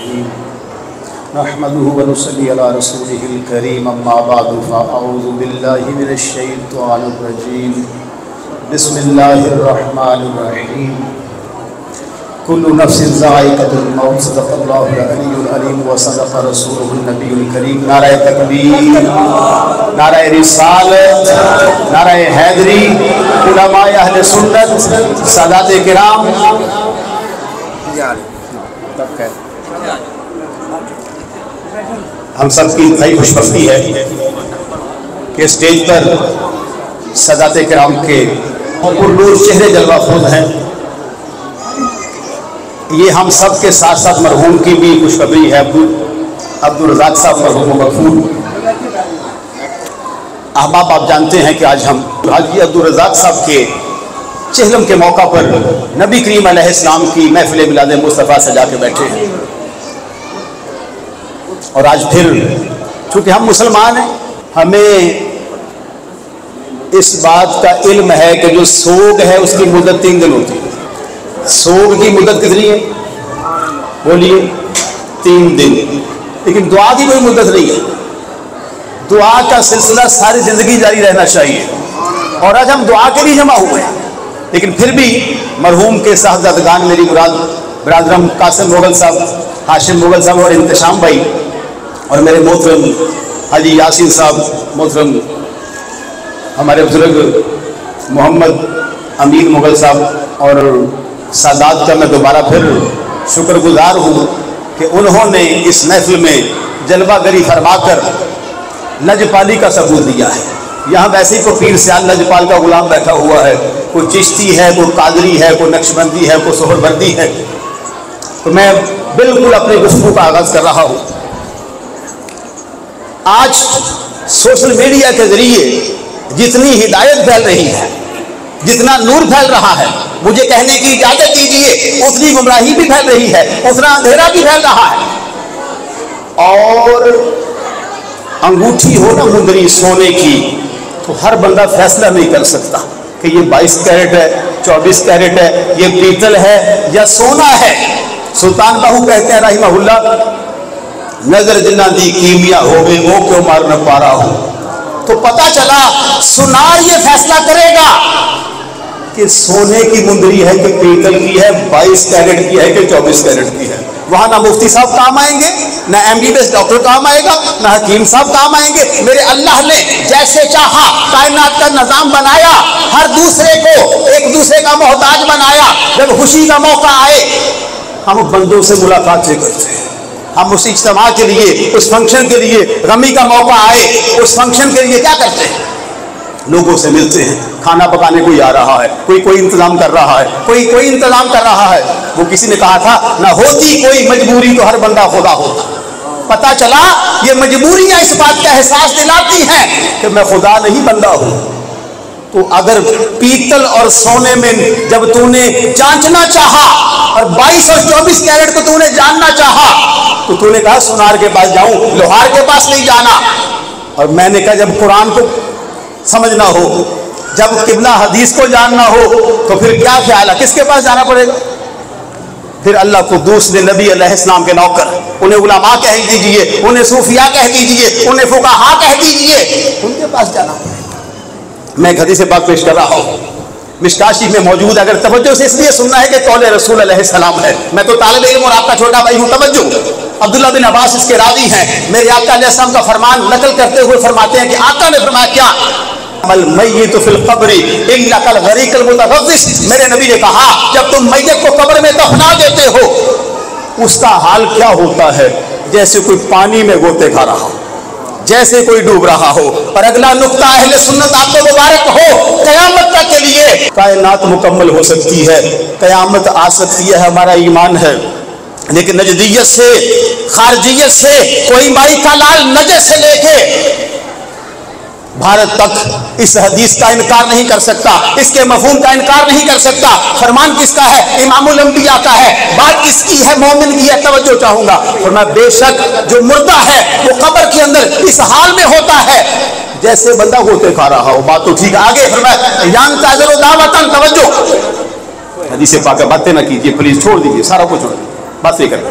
الرجيم نحمده ونصلي على رسوله الكريم أما بعد فأعوذ بالله من الشيطان الرجيم بسم الله الرحمن الرحيم كل نفس ذائقة الموت صدق الله العلي العليم وصدق رسوله النبي الكريم نعرہ تکبیر نعرہ رسالت نعرہ حیدری علماء اہل سنت سادات کرام ہم سب کی انتہائی خوش بختی ہے کہ اسٹیج پر سادات کرام کے پرنور چہرے جلوہ افروز ہیں. یہ ہم سب کے ساتھ ساتھ مرحوم کی بھی خوشخبری ہے. عبدالرزاق صاحب مرحوم مغفور احباب آپ جانتے ہیں کہ آج ہم حاجی عبدالرزاق صاحب کے چہلم کے موقع پر نبی کریم علیہ السلام کی محفل میلاد مصطفیٰ سجا کے بیٹھے ہیں. اور آج پھر چونکہ ہم مسلمان ہیں ہمیں اس بات کا علم ہے کہ جو سوگ ہے اس کی مدت 3 دن ہوتی ہے. سوگ کی مدت کتنی ہے؟ بولیے 3 دن. لیکن دعا کی کوئی مدت نہیں ہے. دعا کا سلسلہ ساری زندگی جاری رہنا چاہیے. اور آج ہم دعا کے لیے جمع ہوئے ہیں. لیکن پھر بھی مرحوم کے صاحبزادگان میری مراد برادرم قاسم مغل صاحب، ہاشم مغل صاحب اور انتشام بھائی اور میرے محترم حاجی یاسین صاحب، محترم ہمارے بزرگ محمد امین مغل صاحب اور سادات کا میں دوبارہ پھر شکر گزار ہوں کہ انہوں نے اس محفل میں جلوہ گری فرما کر لجپالی کا ثبوت دیا ہے. یہاں ویسے ہی کوئی پیر سیال لجپال کا غلام بیٹھا ہوا ہے، کوئی چشتی ہے، کوئی قادری ہے، کوئی نقشبندی ہے، کوئی سہروردی ہے. تو میں بالکل اپنے گفتگو کا آغاز کر رہا ہوں. آج سوشل میڈیا کے ذریعے جتنی ہدایت پھیل رہی ہے، جتنا نور پھیل رہا ہے، مجھے کہنے کی اجازت دیجیے اتنی گمراہی بھی پھیل رہی ہے، اتنا اندھیرا بھی پھیل رہا ہے. اور انگوٹھی ہو نا مندری سونے کی تو ہر بندہ فیصلہ نہیں کر سکتا کہ یہ 22 کیرٹ ہے، 24 کیرٹ ہے، یہ پیتل ہے یا سونا ہے. سلطان باہو کہتے ہیں رحمہ اللہ، نظر جنہ دی کیمیا ہوئے وہ کیوں مار نہ پا رہا ہوں. تو پتہ چلا سنار یہ فیصلہ کرے گا کہ سونے کی مندری ہے کہ پیتل کی ہے، 22 کیرٹ کی ہے کہ 24 کیرٹ کی ہے. وہاں نہ مفتی صاحب کام آئیں گے، نہ MBBS ڈاکٹر کام آئے گا، نہ حکیم صاحب کام آئیں گے. میرے اللہ نے جیسے چاہا کائنات کا نظام بنایا، ہر دوسرے کو ایک دوسرے کا محتاج بنایا. جب خوشی کا موقع آئے ہم بندوں سے ملاقات سے کرتے ہیں. ہم اس اجتماع کے لیے، اس فنکشن کے لیے، غمی کا موقع آئے اس فنکشن کے لیے کیا کرتے ہیں؟ لوگوں سے ملتے ہیں. کھانا پکانے کوئی آ رہا ہے، کوئی انتظام کر رہا ہے، کوئی انتظام کر رہا ہے. وہ کسی نے کہا تھا نہ ہوتی کوئی مجبوری تو ہر بندہ خدا ہوتا. پتہ چلا یہ مجبوریاں اس بات کا احساس دلاتی ہیں کہ میں خدا نہیں بندہ ہوں. تو اگر پیتل اور سونے میں جب تو نے جانچنا چاہا اور 22 اور 24 کیرٹ کو تو نے جاننا چاہا تو تو نے کہا سونار کے پاس جاؤں، لوہار کے پاس نہیں جانا. اور میں نے کہا جب قرآن کو سمجھنا ہو، جب قبلہ حدیث کو جاننا ہو تو پھر کیا خیال ہے کس کے پاس جانا پڑے گا؟ پھر اللہ قدوس نے نبی علیہ السلام کے نوکر انہیں علماء کہہ دیجئے، انہیں صوفیاء کہہ دیجئے، انہیں فقہاء کہہ دیجئے، ان کے پاس جانا پڑے گا. میں ایک حدیث پاک پیش کر رہا ہوں، مشکاۃ شریف میں موجود. اگر توجہ سے اس لیے سننا ہے کہ قول رسول علیہ السلام ہے. میں تو طالب علم اور آپ کا چھوٹا بھائی ہوں. توجہ، عبداللہ بن عباس اس کے راوی ہیں. میرے آقا علیہ السلام کا فرمان نقل کرتے ہوئے فرماتے ہیں کہ آقا نے فرمایا کیا؟ المیت فی القبر الا کالغریق المتغوص. میرے نبی نے کہا جب تم میت کو قبر میں دفنا دیتے ہو اس کا حال کیا ہوتا ہے؟ جیسے کوئی پانی میں غوطے کھا رہا ہو، جیسے کوئی ڈوب رہا ہو. اور اگلا نقطہ اہل سنت آپ کو مبارک ہو، قیامت تک کے لیے کائنات مکمل ہو سکتی ہے، قیامت آ سکتی ہے، ہمارا ایمان ہے. لیکن نجدیت سے، خارجیت سے، کوئی مائی کا لال نجد سے لے کے بھارت تک اس حدیث کا انکار نہیں کر سکتا، اس کے مفہوم کا انکار نہیں کر سکتا. فرمان کس کا ہے؟ امام الانبیاء کا ہے. بات کس کی ہے؟ مومن کی ہے. توجہ چاہوں گا. فرمایا بے شک جو مردہ ہے وہ قبر کے اندر اس حال میں ہوتا ہے جیسے بندہ ہوتے کھا رہا ہو. بات تو ٹھیک. آگے فرمایا یانتظر دعوتاً. توجہ، حدیث پاک باتیں نہ کیجیے پلیز، چھوڑ دیجیے، سارا کچھ چھوڑ دیجیے، باتیں کریں.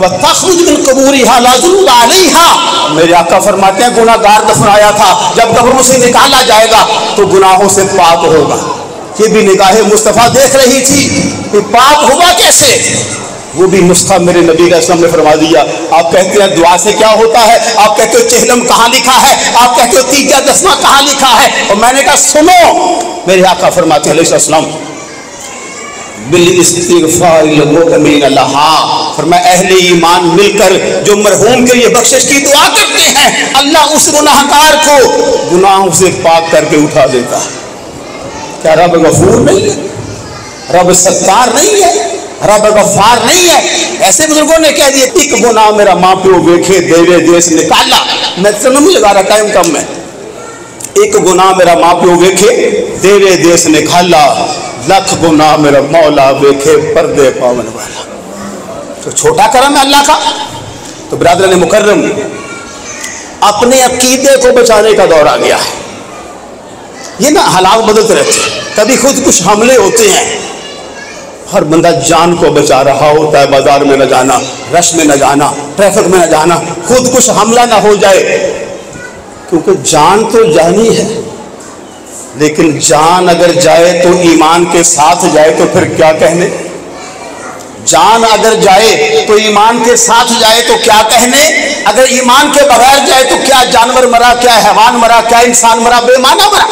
وَتَخْرُجُ مِنْ قُبُورِهَا لَا ذُنُوبَ عَلَيْهَا، میرے آقا فرماتے ہیں گناہ گار دفنایا تھا، جب قبروں سے نکالا جائے گا تو گناہوں سے پاک ہوگا۔ یہ بھی نگاہ مصطفیٰ دیکھ رہی تھی کہ پاک ہوگا کیسے، وہ بھی نسخہ میرے نبی علیہ السلام نے فرما دیا۔ آپ کہتے ہیں دعا سے کیا ہوتا ہے، آپ کہتے ہو چہلم کہاں لکھا ہے، آپ کہتے ہو تیجا دسواں کہاں لکھا ہے، اور میں نے کہا سنو، میرے آقا فرماتے ہیں علیہ السلام بالاستغفار للمؤمنین لہا، فرمایا اہل ایمان مل کر جو مرحوم کے لیے بخشش کی دعا کرتے ہیں، اللہ اس گناہ گار کو گناہوں سے پاک کر کے اٹھا دیتا ہے۔ کیا رب غفور نہیں ہے، رب ستار نہیں ہے، رب غفار نہیں ہے؟ ایسے بزرگوں نے کہہ دیا ایک گناہ میرا ماں پیو ویکھے دیوے دیس نکالا، میں تو نہیں لگا رہا ٹائم کم ہے، ایک گناہ میرا ماں پیو ویکھے دیوے دیس نکالا، لکھ گناہ میرا مولا ویکھے پردے پاون والا۔ تو چھوٹا کرم ہے اللہ کا۔ تو برادران مکرم، اپنے عقیدے کو بچانے کا دور آ گیا ہے۔ یہ نا حالات بدلتے رہتے ہیں، کبھی خود کچھ حملے ہوتے ہیں، ہر بندہ جان کو بچا رہا ہوتا ہے، بازار میں نہ جانا، رش میں نہ جانا، ٹریفک میں نہ جانا، خود کچھ حملہ نہ ہو جائے، کیونکہ جان تو جانی ہے، لیکن جان اگر جائے تو ایمان کے ساتھ جائے تو پھر کیا کہنے، جان اگر جائے تو ایمان کے ساتھ جائے تو کیا کہنے، اگر ایمان کے بغیر جائے تو کیا جانور مرا، کیا حیوان مرا، کیا انسان مرا، بے معنی مرا۔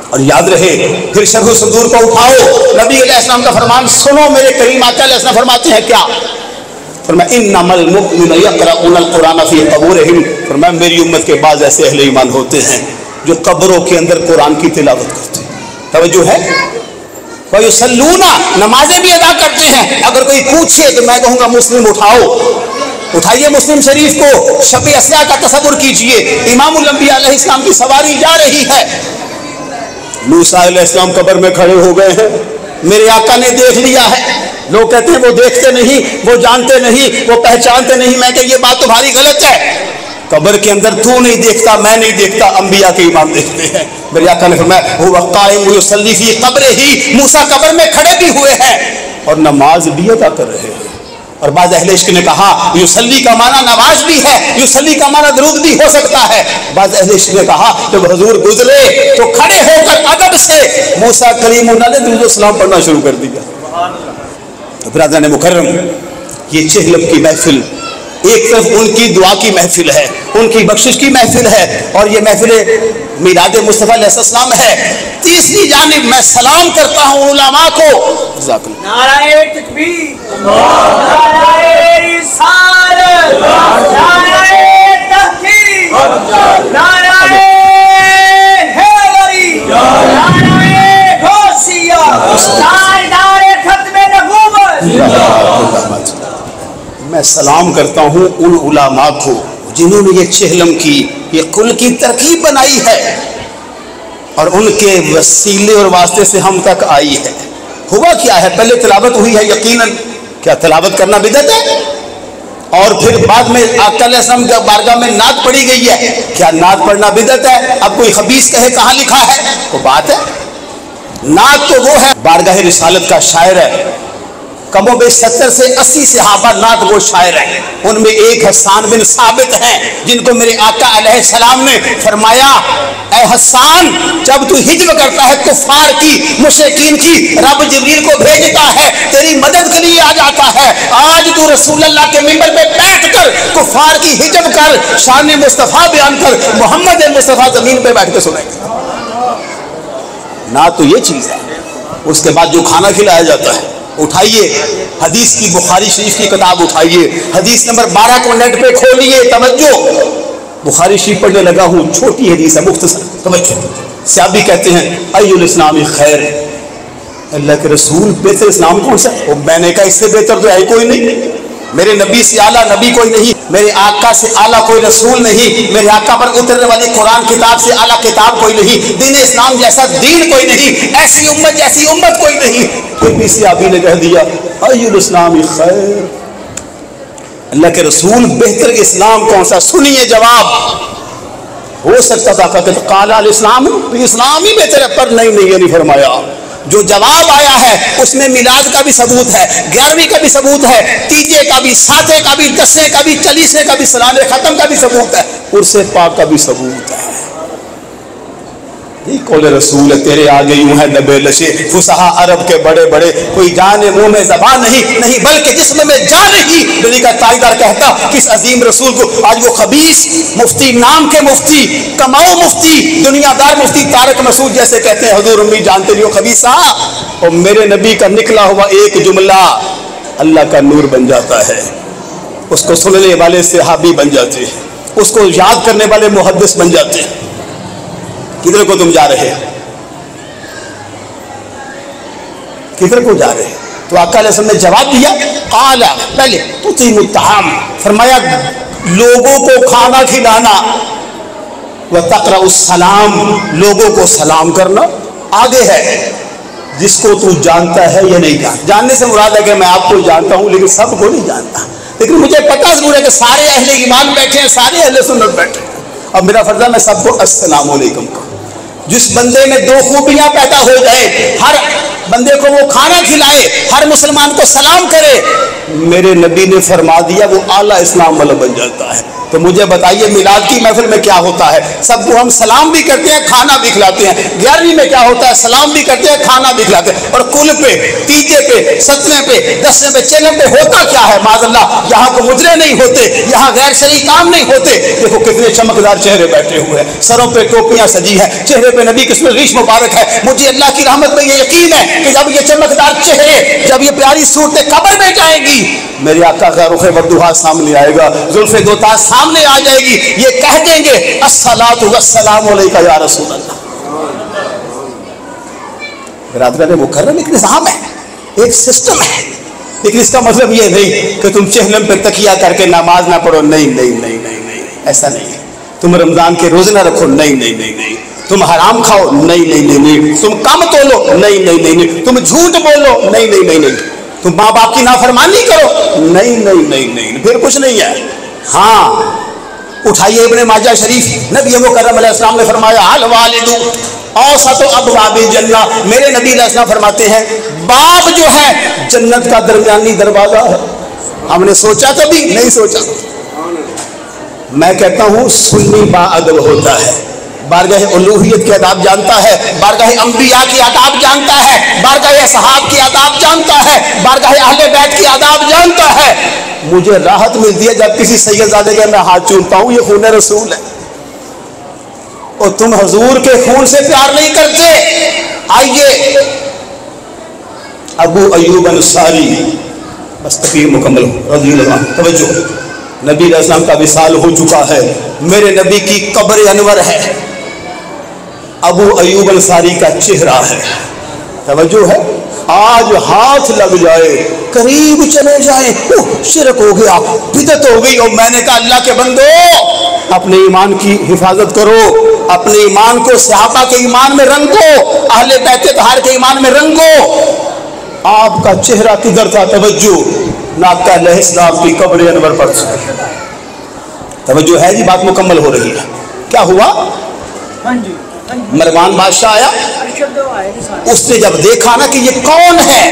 اور یاد رہے پھر شرح صدور کو اٹھاؤ، نبی علیہ السلام کا فرمان سنو، میرے کریم آقا علیہ السلام فرماتے ہیں کیا، فرمایا انما المؤمنون یقرؤون القرآن فی قبورہم، فرمایا میری امت کے بعض ایسے اہل ایمان ہوتے ہیں جو قبروں کے اندر قرآن کی تلاوت کرتے ہیں، توجہ ہے، وَيُصَلُّونَ، نمازیں بھی ادا کرتے ہیں۔ اگر کوئی پوچھے تو میں کہوں گا مسلم اٹھائیے مسلم شریف کو، شب اسرا کا تصور کیجئے، امام الانبیاء علیہ السلام کی سواری جا رہی ہے، موسیٰ علیہ السلام قبر میں کھڑے ہو گئے ہیں، میرے آقا نے دیکھ لیا ہے، لوگ کہتے ہیں وہ دیکھتے نہیں، وہ جانتے نہیں، وہ پہچانتے نہیں، میں کہ یہ بات تمہاری غلط ہے، قبر کے اندر تو نہیں دیکھتا، میں نہیں دیکھتا، انبیاء کے امام دیکھتے ہیں۔ میرے آقا نے فرمایا هو قائم یصلی فی قبرہ، موسیٰ قبر میں کھڑے بھی ہوئے ہیں اور نماز بھی ادا کر رہے ہیں۔ اور بعض اہل عشق نے کہا یصلی کا معنی نماز بھی ہے، یصلی کا معنی درود بھی ہو سکتا ہے۔ بعض اہل عشق نے کہا جب حضور گزرے تو کھڑے ہو کر ادب سے موسیٰ کلیم اللہ نے درود و سلام پڑھنا شروع کر دیا۔ تو برادران مکرم، یہ چہلم کی محفل ایک طرف ان کی دعا کی محفل ہے، ان کی بخشش کی محفل ہے، اور یہ محفل میلاد مصطفیٰ علیہ السلام ہے۔ تیسری جانب میں سلام کرتا ہوں علماء کو، نعرہ تکبیر، نعرہ رسالت، نعرہ تحقیق، نعرہ حیدری، نعرہ غوثیہ، نعرہ ختم نبوت۔ میں سلام کرتا ہوں ان علماء کو جنہوں نے یہ چہلم کی، یہ کل کی ترکیب بنائی ہے، اور ان کے وسیلے اور واسطے سے ہم تک آئی ہے۔ ہوا کیا ہے، پہلے تلاوت ہوئی ہے، یقیناً کیا تلاوت کرنا بدعت ہے، اور پھر بعد میں آقا علیہ السلام کے بارگاہ میں نعت پڑھی گئی ہے، کیا نعت پڑھنا بدعت ہے؟ اب کوئی خبیث کہے کہاں لکھا ہے، وہ بات ہے۔ نعت تو وہ ہے بارگاہ رسالت کا شاعر ہے، کم و بیش 70 سے 80 صحابہ نعت وہ شاعر ہیں، ان میں ایک حسان بن ثابت ہیں جن کو میرے آقا علیہ السلام نے فرمایا اے حسان، جب تو ہجو کرتا ہے کفار کی، مشرکین کی، رب جبریل کو بھیجتا ہے تیری مدد کے لیے آ جاتا ہے، آج تو رسول اللہ کے منبر پہ بیٹھ کر کفار کی ہجو کر، شان مصطفیٰ بیان کر، محمد مصطفیٰ زمین پہ بیٹھ کے سنیں گے۔ نعت تو یہ چیز ہے۔ اس کے بعد جو کھانا کھلایا جاتا ہے، اٹھائیے حدیث کی بخاری شریف کی کتاب اٹھائیے، حدیث نمبر 12 کو نیٹ پہ کھولیے، توجہ، بخاری شریف پڑھنے لگا ہوں، چھوٹی حدیث ہے، مختصر، توجہ۔ صحابی کہتے ہیں ای الاسلام خیر، اللہ کے رسول بہتر اسلام کون سا؟ میں نے کہا اس سے بہتر تو ہے کوئی نہیں، میرے نبی سے اعلیٰ نبی کوئی نہیں، میرے آقا سے اعلیٰ کوئی رسول نہیں، میرے آقا پر اترنے والی قرآن کتاب سے اعلیٰ کتاب کوئی نہیں، دین اسلام جیسا دین کوئی نہیں، ایسی امت جیسی امت کوئی نہیں۔ پھر بھی صحابی نے کہہ دیا ای الاسلام خیر، اللہ کے رسول بہتر اسلام کون سا؟ سنیے جواب، ہو سکتا تھا کہ قال الاسلام، اسلام ہی بہتر ہے، پر نہیں یہ نہیں فرمایا، جو جواب آیا ہے اس میں میلاد کا بھی ثبوت ہے، 11ویں کا بھی ثبوت ہے، تیجے کا بھی، ساتھے کا بھی، 10ویں کا بھی، 40ویں کا بھی، سلام ختم کا بھی ثبوت ہے، عرس پاک کا بھی ثبوت ہے۔ قول رسول تیرے آگے یوں ہے نبے لشے، فصحا عرب کے بڑے بڑے، کوئی جانے منہ میں زبان نہیں بلکہ جسم میں جان ہی، دلی کا تائیدار کہتا کس عظیم رسول کو۔ آج وہ خبیث مفتی، نام کے مفتی، کماؤ مفتی، دنیا دار مفتی طارق مسعود جیسے کہتے ہیں حضور امی جانتے نہیں ہو خبیثہ، اور میرے نبی کا نکلا ہوا ایک جملہ اللہ کا نور بن جاتا ہے، اس کو سننے والے صحابی بن جاتے ہیں، اس کو یاد کرنے والے محدث بن جاتے ہیں۔ کدھر کو تم جا رہے، کدھر کو جا رہے؟ تو آقا علیہ السلام نے جواب دیا، قال پہلے تطعم الطعام، فرمایا لوگوں کو کھانا کھلانا، وتقرأ السلام، لوگوں کو سلام کرنا، آگے ہے جس کو تو جانتا ہے یا نہیں جانتا۔ جاننے سے مراد ہے کہ میں آپ کو جانتا ہوں لیکن سب کو نہیں جانتا، لیکن مجھے پتہ ضرور ہے کہ سارے اہل ایمان بیٹھے ہیں، سارے اہل سنت بیٹھے ہیں، اب میرا فرض ہے میں سب کو السلام علیکم کہوں۔ جس بندے میں دو خوبیاں پیدا ہو جائے، ہر بندے کو وہ کھانا کھلائے، ہر مسلمان کو سلام کرے، میرے نبی نے فرما دیا وہ اعلیٰ اسلام والا بن جاتا ہے۔ تو مجھے بتائیے میلاد کی محفل میں کیا ہوتا ہے؟ سب کو ہم سلام بھی کرتے ہیں، کھانا بھی کھلاتے ہیں۔ 11ویں میں کیا ہوتا ہے؟ سلام بھی کرتے ہیں، کھانا بھی کھلاتے ہیں۔ اور کل پہ، تیجے پہ، 7ویں پہ، 10ویں پہ، 4ویں پہ ہوتا کیا ہے؟ معاذ اللہ یہاں کو مجرے نہیں ہوتے، یہاں غیر شرعی کام نہیں ہوتے۔ دیکھو کتنے چمکدار چہرے بیٹھے ہوئے ہیں، سروں پہ ٹوپیاں سجی ہیں، چہرے پہ نبی کی ریش مبارک ہے۔ مجھے اللہ کی رحمت میں یہ یقین ہے کہ جب یہ چمکدار چہرے، جب یہ پیاری صورتیں قبر میں جائیں گی، میرے آقا کا رخ وضحا سامنے آئے گا، زلف دوتاز سامنے آ جائے گی، یہ کہہ دیں گے الصلاۃ والسلام علیک یا رسول اللہ۔ برادران مکرم ایک نظام ہے، ایک سسٹم ہے، لیکن اس کا مطلب یہ نہیں کہ تم چہلم پہ تکیہ کر کے نماز نہ پڑھو، نہیں نہیں نہیں نہیں نہیں، ایسا نہیں ہے۔ تم رمضان کے روزے نہ رکھو، نہیں نہیں نہیں نہیں، تم حرام کھاؤ، نہیں نہیں نہیں نہیں، تم کم تولو، نہیں نہیں نہیں نہیں، تم جھوٹ بولو، نہیں نہیں نہیں نہیں، تم ماں باپ کی نافرمانی کرو، نہیں نہیں نہیں نہیں، پھر کچھ نہیں ہے۔ ہاں اٹھائیے ابن ماجہ شریف، نبی مکرم علیہ السلام نے فرمایا الوالد اوسط ابواب الجنہ، میرے نبی علیہ السلام فرماتے ہیں باپ جو ہے جنت کا درمیانی دروازہ ہے۔ ہم نے سوچا کبھی نہیں سوچا۔ میں کہتا ہوں سنی با ادب ہوتا ہے، بارگاہ الوہیت کے آداب جانتا ہے، بارگاہ انبیاء کی آداب جانتا ہے، بارگاہ صحاب کی آداب جانتا ہے، بارگاہ اہل بیت کی آداب جانتا ہے۔ مجھے راحت ملتی ہے جب کسی سید زادے کا میں ہاتھ چومتا ہوں، یہ خون رسول ہے، اور تم حضور کے خون سے پیار نہیں کرتے۔ آئیے ابو ایوب انصاری، بس تقریر مکمل ہو، رضی اللہ عنہ، توجہ، نبی علیہ السلام کا وصال ہو چکا ہے، میرے نبی کی قبر انور ہے، ابو ایوب انصاری کا چہرہ ہے، توجہ ہے، آج ہاتھ لگ جائے، قریب چلے جائیں، شرک ہو گیا، بدعت ہو گئی، اور میں نے کہا اللہ کے بندو اپنے ایمان کی حفاظت کرو، اپنے ایمان کو صحابہ کے ایمان میں رنگو، اہل بیت طاہر کے ایمان میں رنگو۔ آپ کا چہرہ کدھر تھا؟ توجہ، ناقہ علیہ السلام کی قبر انور پر، توجہ ہے جی، بات مکمل ہو رہی ہے۔ کیا ہوا؟ مروان بادشاہ آیا، اس نے جب دیکھا نا کہ یہ کون ہے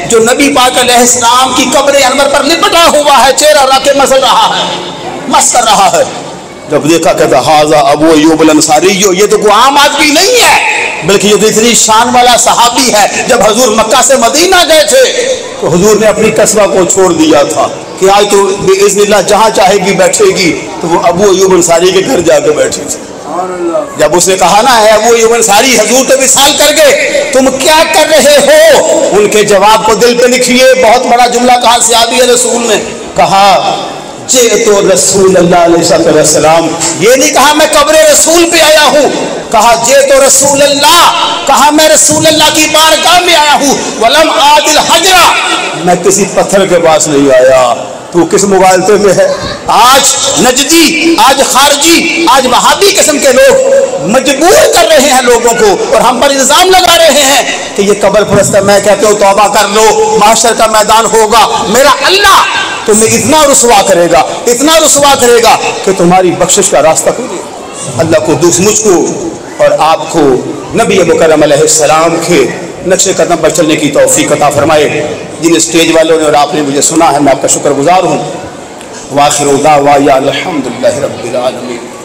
جو نبی پاک علیہ السلام کی قبر انور پر لپٹا ہوا ہے، چہرہ رکھ کے مسل رہا ہے، مس کر رہا ہے، جب دیکھا کہتا ہاذا ابو ایوب الانصاری، یہ تو کوئی عام آدمی نہیں ہے، بلکہ یہ تو اتنی شان والا صحابی ہے۔ جب حضور مکہ سے مدینہ گئے تھے تو حضور نے اپنی قصبہ کو چھوڑ دیا تھا کہ آج تو باذن اللہ جہاں چاہے گی بیٹھے گی، تو وہ ابو ایوب انصاری کے گھر جا کے بیٹھی تھی۔ جب اس نے کہا نا ہے ابو ایوب انصاری حضور تو وصال کر گئے، تم کیا کر رہے ہو؟ ان کے جواب کو دل پہ لکھیے، بہت بڑا جملہ کہا صحابی رسول نے، کہا جئت رسول اللہ علیہ السلام، یہ نہیں کہا میں قبر رسول پہ آیا ہوں، کہا جئت رسول اللہ، کہا میں رسول اللہ کی بارگاہ میں آیا ہوں، ولم آت الحجرہ، میں کسی پتھر کے پاس نہیں آیا۔ تو کس مغالطے میں ہے؟ آج نجدی، آج خارجی، آج وہابی قسم کے لوگ مجبور کر رہے ہیں لوگوں کو، اور ہم پر الزام لگا رہے ہیں کہ یہ قبر پرست ہے۔ میں کہتا ہوں توبہ کر لو، محشر کا میدان ہوگا، میرا اللہ تمہیں اتنا رسوا کرے گا، اتنا رسوا کرے گا کہ تمہاری بخشش کا راستہ کھولے۔ اللہ کو مجھ کو اور آپ کو نبی مکرم علیہ السلام کے نقش قدم پر چلنے کی توفیق عطا فرمائے. جن اسٹیج والوں نے اور آپ نے مجھے سنا ہے میں آپ کا شکر گزار ہوں. وآخر دعوانا الحمدللہ رب العالمین.